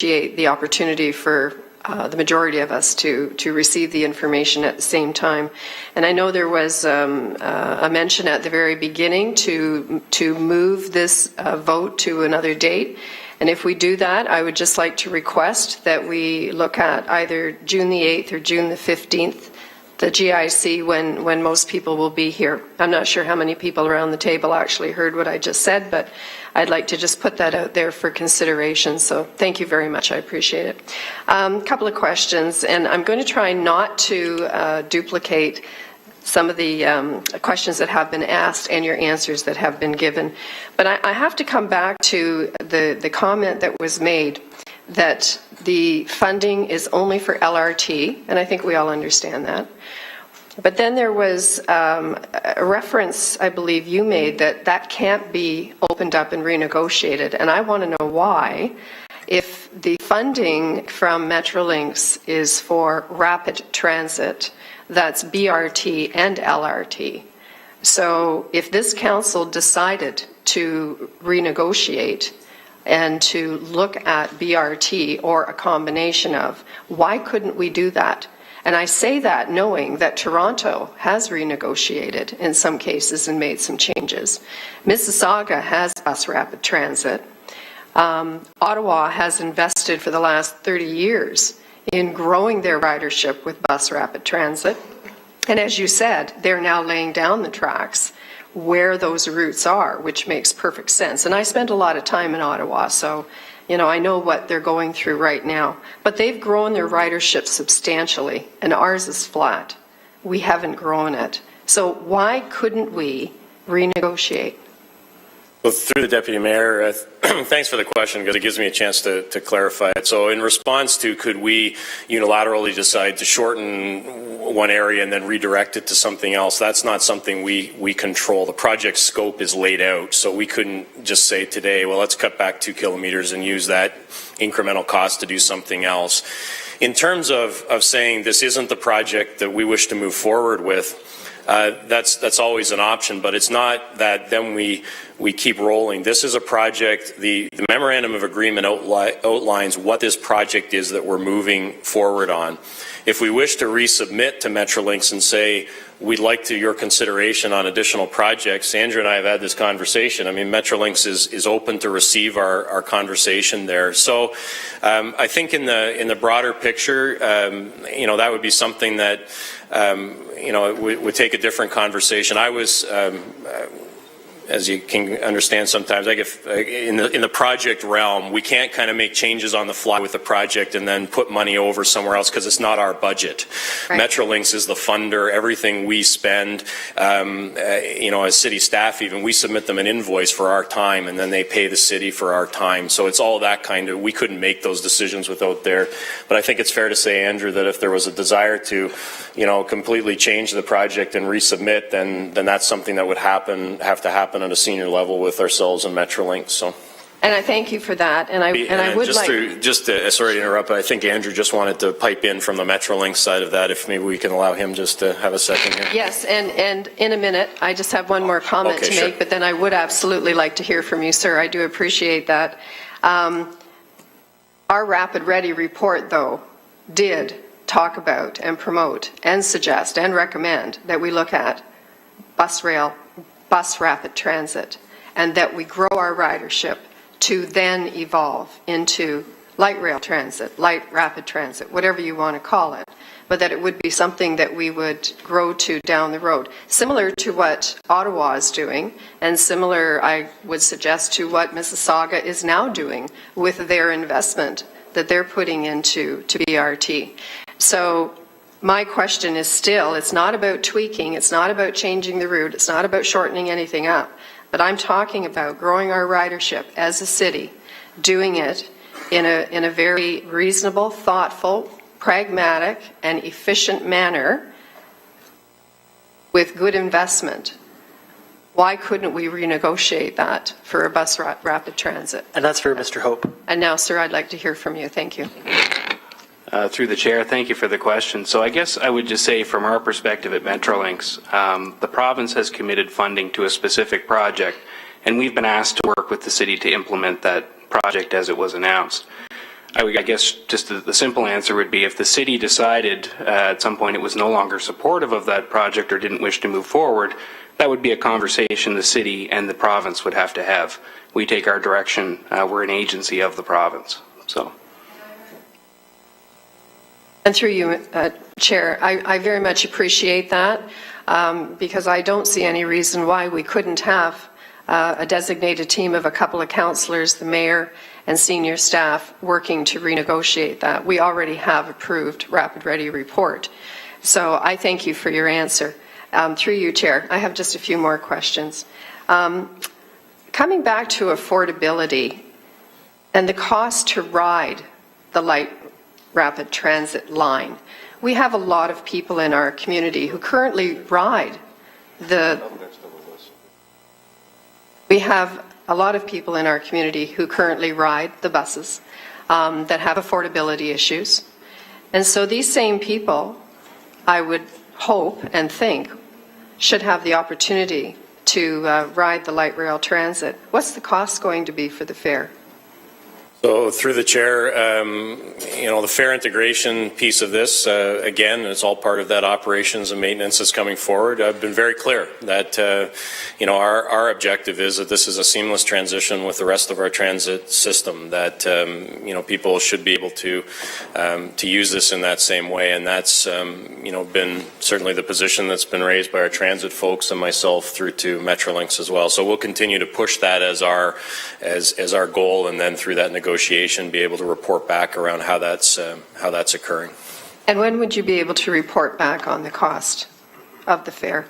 appreciate the opportunity for the majority of us to receive the information at the same time. And I know there was a mention at the very beginning to move this vote to another date. And if we do that, I would just like to request that we look at either June the 8th or June the 15th, the GIC, when most people will be here. I'm not sure how many people around the table actually heard what I just said, but I'd like to just put that out there for consideration. So thank you very much. I appreciate it. A couple of questions, and I'm going to try not to duplicate some of the questions that have been asked and your answers that have been given. But I have to come back to the comment that was made that the funding is only for LRT, and I think we all understand that. But then there was a reference, I believe you made, that can't be opened up and renegotiated. And I want to know why, if the funding from Metrolinx is for rapid transit, that's BRT and LRT. So if this council decided to renegotiate and to look at BRT or a combination of, why couldn't we do that? And I say that knowing that Toronto has renegotiated in some cases and made some changes. Mississauga has bus rapid transit. Ottawa has invested for the last 30 years in growing their ridership with bus rapid transit. And as you said, they're now laying down the tracks where those routes are, which makes perfect sense. And I spent a lot of time in Ottawa, so I know what they're going through right now. But they've grown their ridership substantially, and ours is flat. We haven't grown it. So why couldn't we renegotiate? Well, through the Deputy Mayor, thanks for the question, because it gives me a chance to clarify it. So in response to, could we unilaterally decide to shorten one area and then redirect it to something else, that's not something we control. The project scope is laid out, so we couldn't just say today, well, let's cut back 2 kilometers and use that incremental cost to do something else. In terms of saying this isn't the project that we wish to move forward with, that's always an option, but it's not that then we keep rolling. This is a project, the memorandum of agreement outlines what this project is that we're moving forward on. If we wish to resubmit to Metrolinx and say, we'd like your consideration on additional projects, Andrew and I have had this conversation. I mean, Metrolinx is open to receive our conversation there. So I think in the broader picture, that would be something that it would take a different conversation. I was, as you can understand, sometimes I get in the project realm, we can't kind of make changes on the fly with the project and then put money over somewhere else because it's not our budget. Right. Metrolinx is the funder. Everything we spend, as city staff, even we submit them an invoice for our time, and then they pay the city for our time. So it's all that kind of. We couldn't make those decisions without there. But I think it's fair to say, Andrew, that if there was a desire to, completely change the project and resubmit, then that's something that would have to happen at a senior level with ourselves and Metrolinx. So. And I thank you for that. And I would sorry to interrupt, but I think Andrew just wanted to pipe in from the Metrolinx side of that. If maybe we can allow him just to have a second here. Yes, and in a minute, I just have one more comment to make, but then I would absolutely like to hear from you, sir. I do appreciate that. Our Rapid Ready report, though, did talk about and promote and suggest and recommend that we look at bus rapid transit, and that we grow our ridership to then evolve into light rail transit, light rapid transit, whatever you want to call it, but that it would be something that we would grow to down the road. Similar to what Ottawa is doing, and similar, I would suggest, to what Mississauga is now doing with their investment that they're putting into BRT. So my question is still, it's not about tweaking, it's not about changing the route, it's not about shortening anything up, but I'm talking about growing our ridership as a city, doing it in a very reasonable, thoughtful, pragmatic, and efficient manner with good investment. Why couldn't we renegotiate that for a bus rapid transit? And that's for Mr. Hope. And now, sir, I'd like to hear from you. Thank you. Through the chair, thank you for the question. So I guess I would just say from our perspective at Metrolinx, the province has committed funding to a specific project, and we've been asked to work with the city to implement that project as it was announced. I guess just the simple answer would be if the city decided at some point it was no longer supportive of that project or didn't wish to move forward, that would be a conversation the city and the province would have to have. We take our direction. We're an agency of the province. So. And through you, Chair, I very much appreciate that because I don't see any reason why we couldn't have a designated team of a couple of councillors, the mayor, and senior staff working to renegotiate that. We already have approved Rapid Ready report. So I thank you for your answer. Through you, Chair, I have just a few more questions. Coming back to affordability and the cost to ride the light rapid transit line, we have a lot of people in our community who currently ride the buses that have affordability issues. And so these same people, I would hope and think, should have the opportunity to ride the light rail transit. What's the cost going to be for the fare? So through the chair, the fare integration piece of this, again, it's all part of that operations and maintenance that's coming forward. I've been very clear that, our objective is that this is a seamless transition with the rest of our transit system, that, people should be able to use this in that same way. And that's, been certainly the position that's been raised by our transit folks and myself through to Metrolinx as well. So we'll continue to push that as our goal, and then through that negotiation be able to report back around how that's occurring. And when would you be able to report back on the cost of the fare?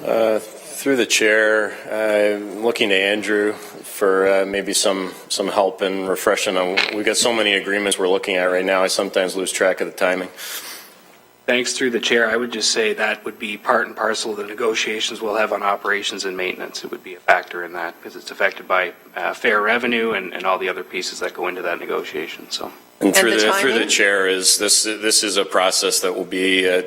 Through the chair, looking to Andrew for maybe some help in refreshing. We've got so many agreements we're looking at right now, I sometimes lose track of the timing. Thanks. Through the chair, I would just say that would be part and parcel of the negotiations we'll have on operations and maintenance. It would be a factor in that because it's affected by fare revenue and all the other pieces that go into that negotiation. So, and through the chair, is this is a process that will be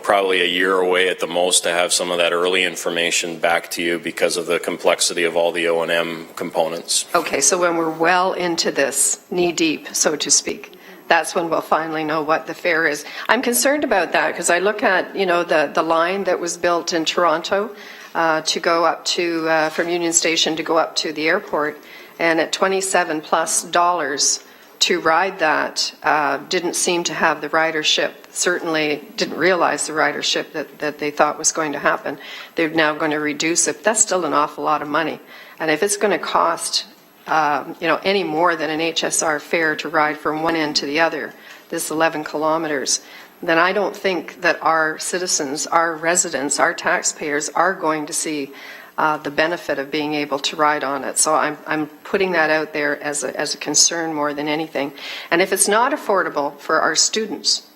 probably a year away at the most to have some of that early information back to you because of the complexity of all the O&M components. Okay, so when we're well into this, knee deep, so to speak, that's when we'll finally know what the fare is. I'm concerned about that because I look at, the line that was built in Toronto to go up to, from Union Station to go up to the airport, and at $27+ to ride that didn't seem to have the ridership, certainly didn't realize the ridership that they thought was going to happen. They're now going to reduce it. That's still an awful lot of money. And if it's going to cost any more than an HSR fare to ride from one end to the other, this 11 kilometers, then I don't think that our citizens, our residents, our taxpayers are going to see the benefit of being able to ride on it. So I'm putting that out there as a concern more than anything. And if it's not affordable for our students,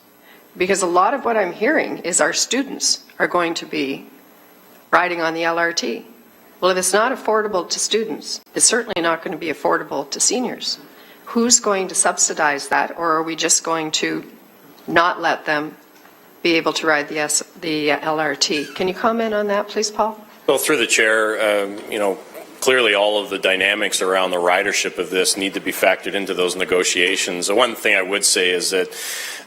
because a lot of what I'm hearing is our students are going to be riding on the LRT. Well, if it's not affordable to students, it's certainly not going to be affordable to seniors. Who's going to subsidize that, or are we just going to not let them be able to ride the LRT? Can you comment on that, please, Paul? Well, through the chair, clearly all of the dynamics around the ridership of this need to be factored into those negotiations. The one thing I would say is that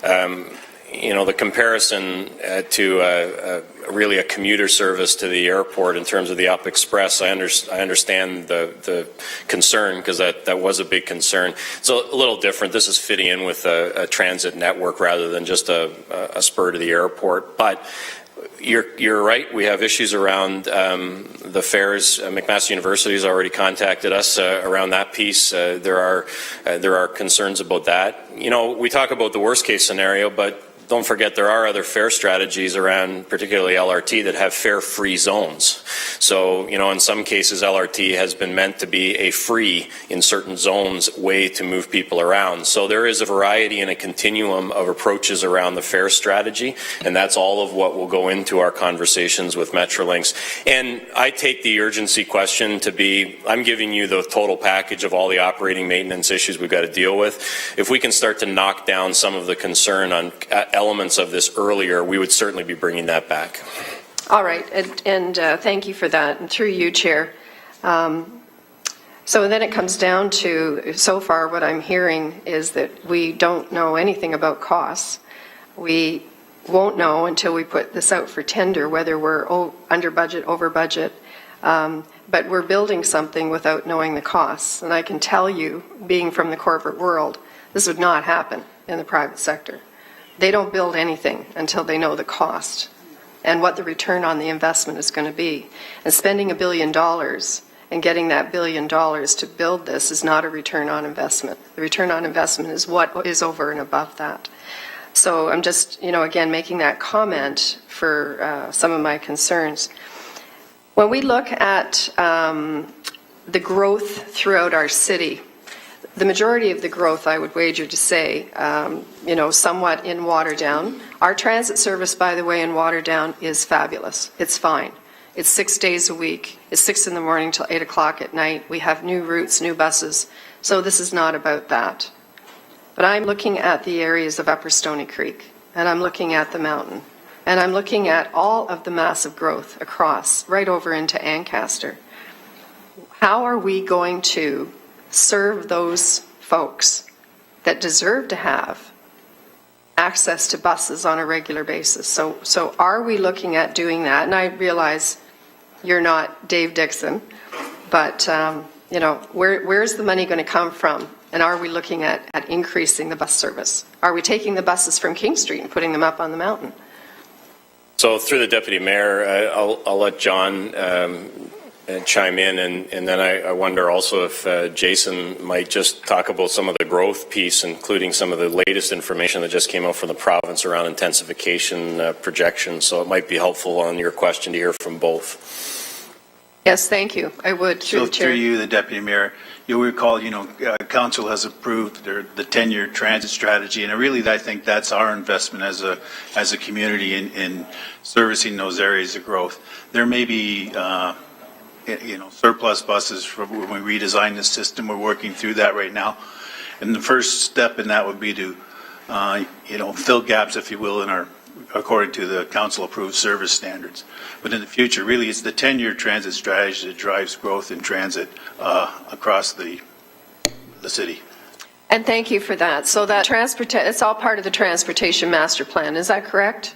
the comparison to really a commuter service to the airport in terms of the Up Express, I understand the concern because that was a big concern. It's a little different. This is fitting in with a transit network rather than just a spur to the airport. But you're right. We have issues around the fares. McMaster University has already contacted us around that piece. There are concerns about that. We talk about the worst case scenario, but don't forget there are other fare strategies around, particularly LRT, that have fare-free zones. So, in some cases, LRT has been meant to be a free, in certain zones, way to move people around. So there is a variety and a continuum of approaches around the fare strategy, and that's all of what will go into our conversations with Metrolinx. And I take the urgency question to be, I'm giving you the total package of all the operating maintenance issues we've got to deal with. If we can start to knock down some of the concern on elements of this earlier, we would certainly be bringing that back. All right, and thank you for that. And through you, Chair, So then it comes down to, so far what I'm hearing is that we don't know anything about costs. We won't know until we put this out for tender whether we're under budget, over budget. But we're building something without knowing the costs. And I can tell you, being from the corporate world, this would not happen in the private sector. They don't build anything until they know the cost and what the return on the investment is going to be. And spending $1 billion and getting that $1 billion to build this is not a return on investment. The return on investment is what is over and above that. So I'm just, again, making that comment for some of my concerns. When we look at the growth throughout our city, the majority of the growth, I would wager to say, somewhat in Waterdown. Our transit service, by the way, in Waterdown is fabulous. It's fine. It's 6 days a week. It's 6 in the morning till 8 o'clock at night. We have new routes, new buses. So this is not about that. But I'm looking at the areas of Upper Stony Creek, and I'm looking at the mountain, and I'm looking at all of the massive growth across, right over into Ancaster. How are we going to serve those folks that deserve to have access to buses on a regular basis? So are we looking at doing that? And I realize you're not Dave Dixon, but where's the money going to come from? And are we looking at increasing the bus service? Are we taking the buses from King Street and putting them up on the mountain? So through the Deputy Mayor, I'll let John chime in, and then I wonder also if Jason might just talk about some of the growth piece, including some of the latest information that just came out from the province around intensification projections. So it might be helpful on your question to hear from both. Yes, thank you. I would. So through you, the Deputy Mayor, you'll recall, Council has approved the 10-year transit strategy, and I think that's our investment as a community in servicing those areas of growth. There may be surplus buses when we redesign the system. We're working through that right now. And the first step in that would be to, fill gaps, if you will, according to the council-approved service standards. But in the future, really, it's the 10-year transit strategy that drives growth in transit across the city. And thank you for that. So that it's all part of the transportation master plan. Is that correct?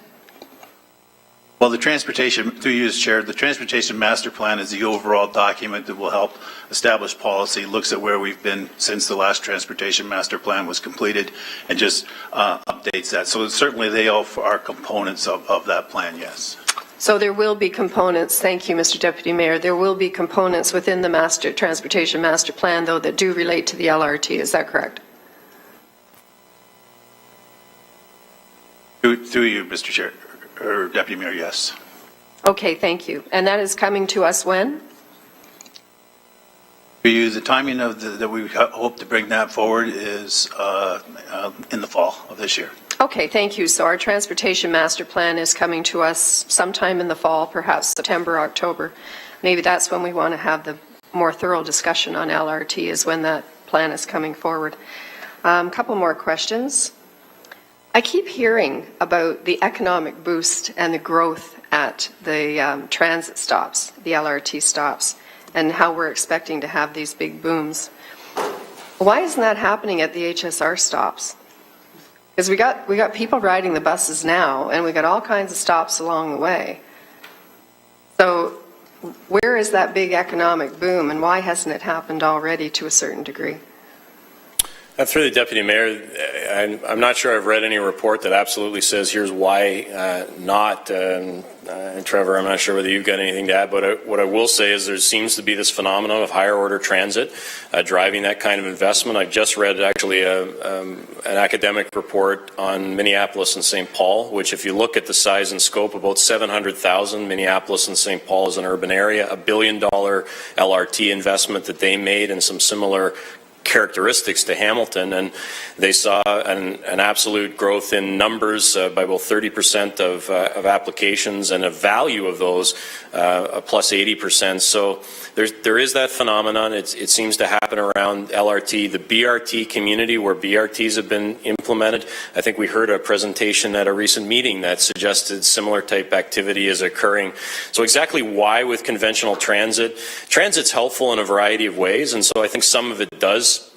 Well, through you as Chair, the Transportation Master Plan is the overall document that will help establish policy, looks at where we've been since the last Transportation Master Plan was completed, and just updates that. So certainly they all are components of that plan, yes. So there will be components, thank you, Mr. Deputy Mayor, there will be components within the Transportation Master Plan, though, that do relate to the LRT. Is that correct? Through you, Mr. Chair. Or Deputy Mayor, yes. Okay, thank you. And that is coming to us when? The timing of that we hope to bring that forward is in the fall of this year. Okay, thank you. So our Transportation Master Plan is coming to us sometime in the fall, perhaps September, October. Maybe that's when we want to have the more thorough discussion on LRT, is when that plan is coming forward. A couple more questions. I keep hearing about the economic boost and the growth at the transit stops, the LRT stops, and how we're expecting to have these big booms. Why isn't that happening at the HSR stops? Because we got people riding the buses now, and we got all kinds of stops along the way. So where is that big economic boom, and why hasn't it happened already to a certain degree? Through the Deputy Mayor, I'm not sure I've read any report that absolutely says here's why not. And Trevor, I'm not sure whether you've got anything to add, but what I will say is there seems to be this phenomenon of higher order transit driving that kind of investment. I just read actually an academic report on Minneapolis and St. Paul, which if you look at the size and scope, about 700,000, Minneapolis and St. Paul is an urban area, $1 billion LRT investment that they made and some similar characteristics to Hamilton, and they saw an absolute growth in numbers by about 30% of applications, and a value of those plus 80%. So there is that phenomenon. It seems to happen around LRT, the BRT community, where BRTs have been implemented. I think we heard a presentation at a recent meeting that suggested similar type activity is occurring. So exactly why with conventional transit? Transit's helpful in a variety of ways, and so I think some of it does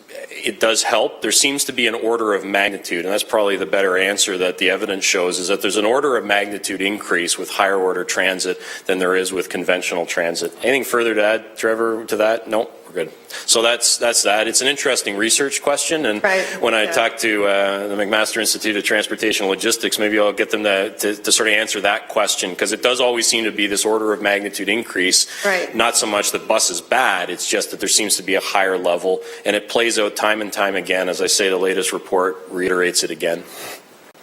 help. There seems to be an order of magnitude, and that's probably the better answer that the evidence shows, is that there's an order of magnitude increase with higher order transit than there is with conventional transit. Anything further to add, Trevor, to that? No? We're good. So that's that. It's an interesting research question, and when I talk to the McMaster Institute of Transportation Logistics, maybe I'll get them to sort of answer that question, because it does always seem to be this order of magnitude increase. Not so much that bus is bad, it's just that there seems to be a higher level, and it plays out time and time again. As I say, the latest report reiterates it again.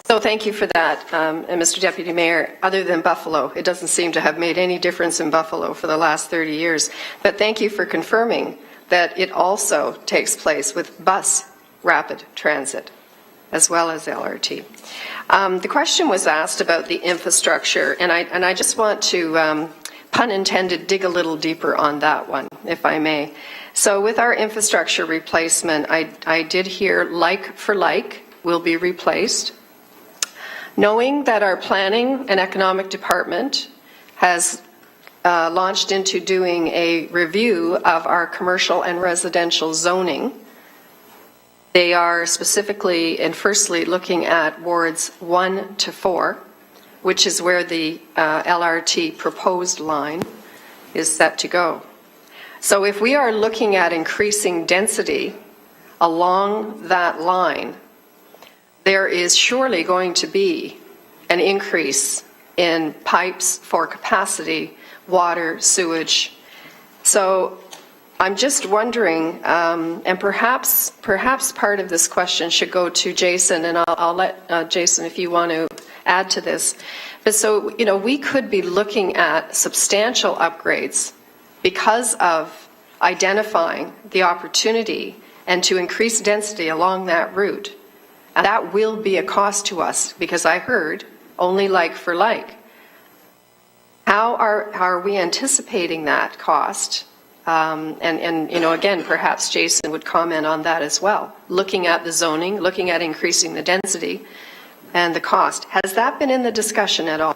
So thank you for that, and Mr. Deputy Mayor. Other than Buffalo, it doesn't seem to have made any difference in Buffalo for the last 30 years. But thank you for confirming that it also takes place with bus rapid transit as well as LRT. The question was asked about the infrastructure, and I just want to, pun intended, dig a little deeper on that one, if I may. So with our infrastructure replacement, I did hear like for like will be replaced. Knowing that our planning and economic department has launched into doing a review of our commercial and residential zoning, they are specifically and firstly looking at wards 1 to 4, which is where the LRT proposed line is set to go. So if we are looking at increasing density along that line, there is surely going to be an increase in pipes for capacity, water, sewage. So I'm just wondering, and perhaps part of this question should go to Jason, and I'll let Jason, if you want to add to this. But so, you know, we could be looking at substantial upgrades because of identifying the opportunity and to increase density along that route. And that will be a cost to us, because I heard only like for like. How are we anticipating that cost? And you know, again, perhaps Jason would comment on that as well. Looking at the zoning, looking at increasing the density and the cost. Has that been in the discussion at all?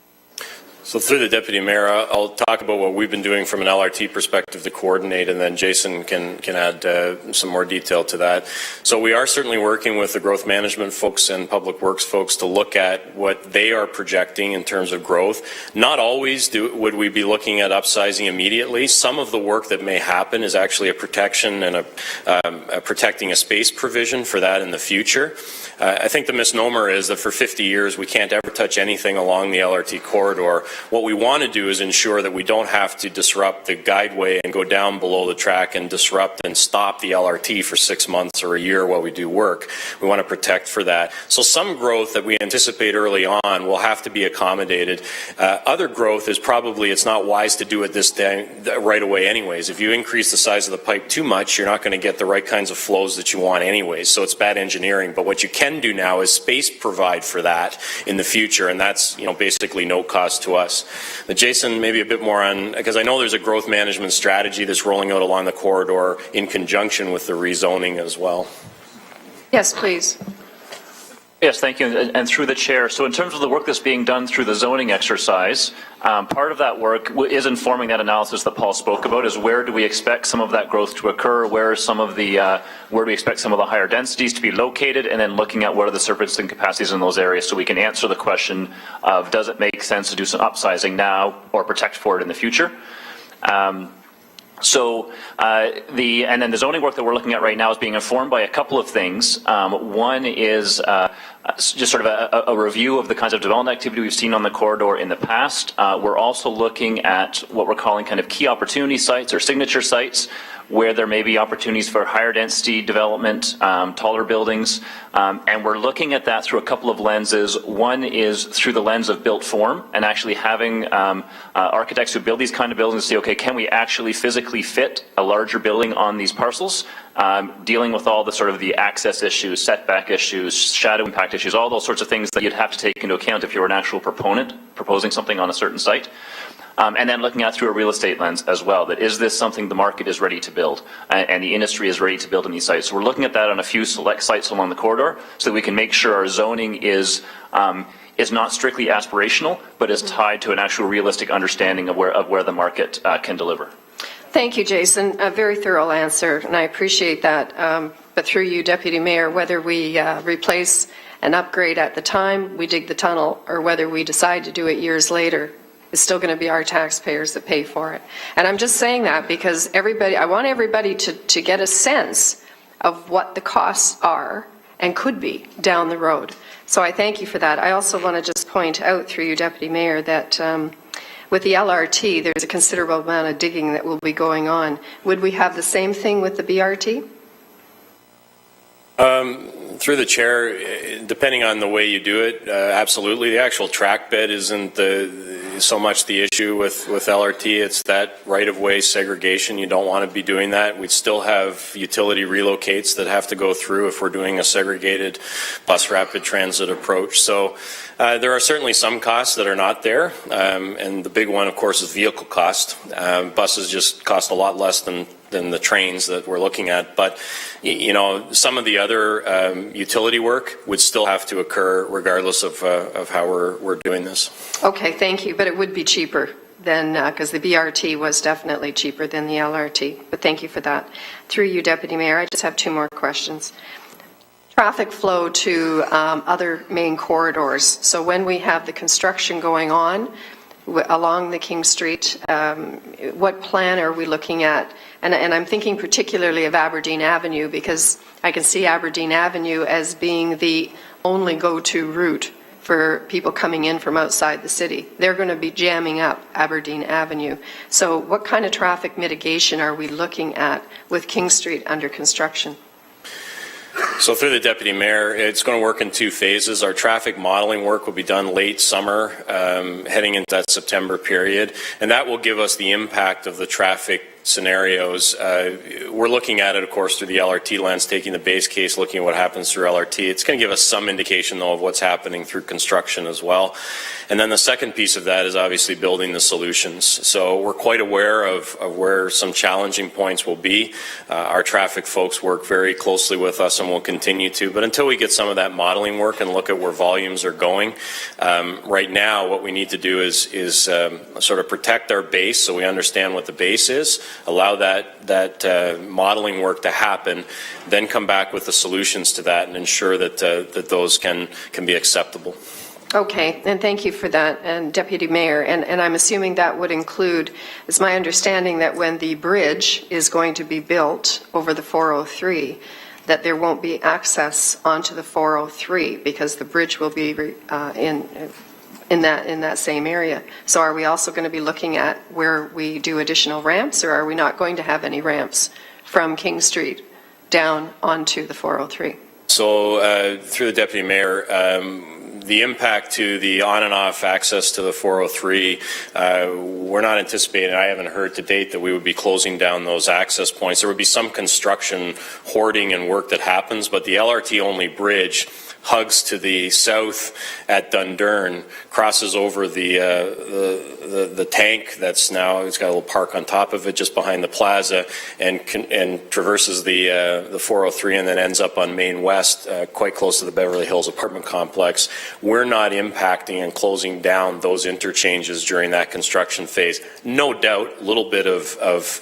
So through the Deputy Mayor, I'll talk about what we've been doing from an LRT perspective to coordinate, and then Jason can add some more detail to that. So we are certainly working with the growth management folks and public works folks to look at what they are projecting in terms of growth. Not always would we be looking at upsizing immediately. Some of the work that may happen is actually a protection and a protecting a space provision for that in the future. I think the misnomer is that for 50 years we can't ever touch anything along the LRT corridor. What we want to do is ensure that we don't have to disrupt the guideway and go down below the track and disrupt and stop the LRT for 6 months or a year while we do work. We want to protect for that. So some growth that we anticipate early on will have to be accommodated. Other growth is probably, it's not wise to do it this day right away anyways. If you increase the size of the pipe too much, you're not going to get the right kinds of flows that you want anyways. So it's bad engineering. But what you can do now is space provide for that in the future, and that's, you know, basically no cost to us. But Jason, maybe a bit more on, because I know there's a growth management strategy that's rolling out along the corridor in conjunction with the rezoning as well. Yes, please. Yes, thank you, and through the chair. So in terms of the work that's being done through the zoning exercise, part of that work is informing that analysis that Paul spoke about, is where do we expect some of that growth to occur, where do we expect some of the higher densities to be located, and then looking at what are the surfacing capacities in those areas, so we can answer the question of does it make sense to do some upsizing now or protect for it in the future. And then the zoning work that we're looking at right now is being informed by a couple of things. One is just sort of a review of the kinds of development activity we've seen on the corridor in the past. We're also looking at what we're calling kind of key opportunity sites or signature sites, where there may be opportunities for higher density development, taller buildings, and we're looking at that through a couple of lenses. One is through the lens of built form, and actually having architects who build these kind of buildings say, okay, can we actually physically fit a larger building on these parcels? Dealing with all the sort of the access issues, setback issues, shadow impact issues, all those sorts of things that you'd have to take into account if you're an actual proponent proposing something on a certain site. And then looking at through a real estate lens as well, that is this something the market is ready to build and the industry is ready to build in these sites. So we're looking at that on a few select sites along the corridor so that we can make sure our zoning is not strictly aspirational, but is tied to an actual realistic understanding of where the market can deliver. Thank you, Jason. A very thorough answer, and I appreciate that. But through you, Deputy Mayor, whether we replace an upgrade at the time we dig the tunnel or whether we decide to do it years later, it's still going to be our taxpayers that pay for it. And I'm just saying that because I want everybody to get a sense of what the costs are and could be down the road. So I thank you for that. I also want to just point out through you, Deputy Mayor, that with the LRT, there's a considerable amount of digging that will be going on. Would we have the same thing with the BRT? Through the chair, depending on the way you do it, absolutely. The actual track bed isn't so much the issue with LRT. It's that right-of-way segregation. You don't want to be doing that. We'd still have utility relocates that have to go through if we're doing a segregated bus rapid transit approach. So there are certainly some costs that are not there. And the big one, of course, is vehicle cost. Buses just cost a lot less than the trains that we're looking at. But, you know, some of the other utility work would still have to occur regardless of how we're doing this. Okay, thank you. But it would be cheaper than, because the BRT was definitely cheaper than the LRT. But thank you for that. Through you, Deputy Mayor, I just have two more questions. Traffic flow to other main corridors. So when we have the construction going on along the King Street, what plan are we looking at? And I'm thinking particularly of Aberdeen Avenue because I can see Aberdeen Avenue as being the only go-to route for people coming in from outside the city. They're going to be jamming up Aberdeen Avenue. So what kind of traffic mitigation are we looking at with King Street under construction? So through the Deputy Mayor, it's going to work in two phases. Our traffic modeling work will be done late summer, heading into that September period, and that will give us the impact of the traffic scenarios. We're looking at it, of course, through the LRT lens, taking the base case, looking at what happens through LRT. It's going to give us some indication, though, of what's happening through construction as well. And then the second piece of that is obviously building the solutions. So we're quite aware of where some challenging points will be. Our traffic folks work very closely with us and will continue to. But until we get some of that modeling work and look at where volumes are going, right now what we need to do is sort of protect our base so we understand what the base is, allow that modeling work to happen, then come back with the solutions to that and ensure that those can be acceptable. Okay, and thank you for that, and Deputy Mayor, and I'm assuming that would include, it's my understanding that when the bridge is going to be built over the 403, that there won't be access onto the 403 because the bridge will be in that same area. So are we also going to be looking at where we do additional ramps, or are we not going to have any ramps from King Street down onto the 403? So through the Deputy Mayor, the impact to the on and off access to the 403, we're not anticipating, I haven't heard to date that we would be closing down those access points. There would be some construction, hoarding and work that happens, but the LRT only bridge hugs to the south at Dundurn, crosses over the tank that's now, it's got a little park on top of it just behind the plaza, and traverses the 403 and then ends up on Main West, quite close to the Beverly Hills apartment complex. We're not impacting and closing down those interchanges during that construction phase. No doubt, a little bit of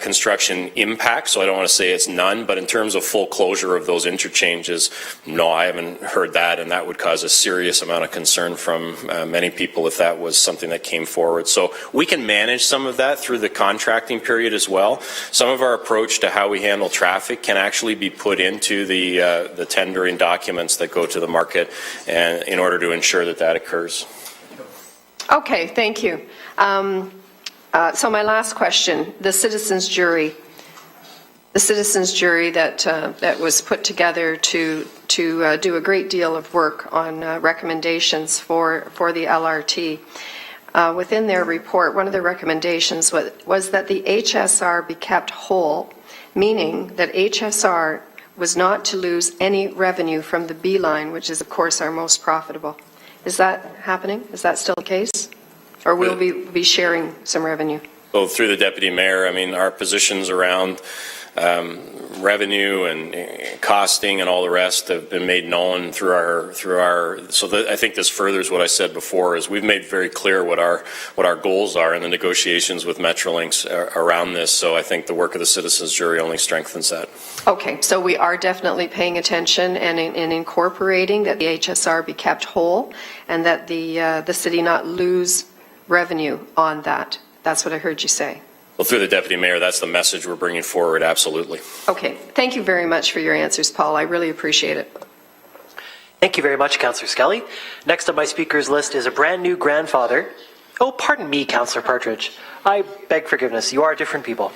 construction impact, so I don't want to say it's none, but in terms of full closure of those interchanges, no, I haven't heard that, and that would cause a serious amount of concern from many people if that was something that came forward. So we can manage some of that through the contracting period as well. Some of our approach to how we handle traffic can actually be put into the tendering documents that go to the market, and in order to ensure that occurs. Okay, thank you. So my last question, the citizens jury. the citizens jury that was put together to do a great deal of work on recommendations for the LRT. Within their report, one of the recommendations was that the HSR be kept whole, meaning that HSR was not to lose any revenue from the B line, which is, of course, our most profitable. Is that happening? Is that still the case? Or will we be sharing some revenue? So through the deputy mayor, I mean, our positions around revenue and costing and all the rest have been made known through our. So I think this furthers what I said before. Is we've made very clear what our goals are in the negotiations with Metrolinx around this. So I think the work of the citizens jury only strengthens that. Okay, so we are definitely paying attention and incorporating that the HSR be kept whole, and that the city not lose revenue on that. That's what I heard you say. Well, through the deputy mayor, that's the message we're bringing forward, absolutely. Okay, thank you very much for your answers, Paul. I really appreciate it. Thank you very much, Councillor Scully. Next on my speakers list is a brand new grandfather. Oh, pardon me, Councillor Partridge. I beg forgiveness. You are different people.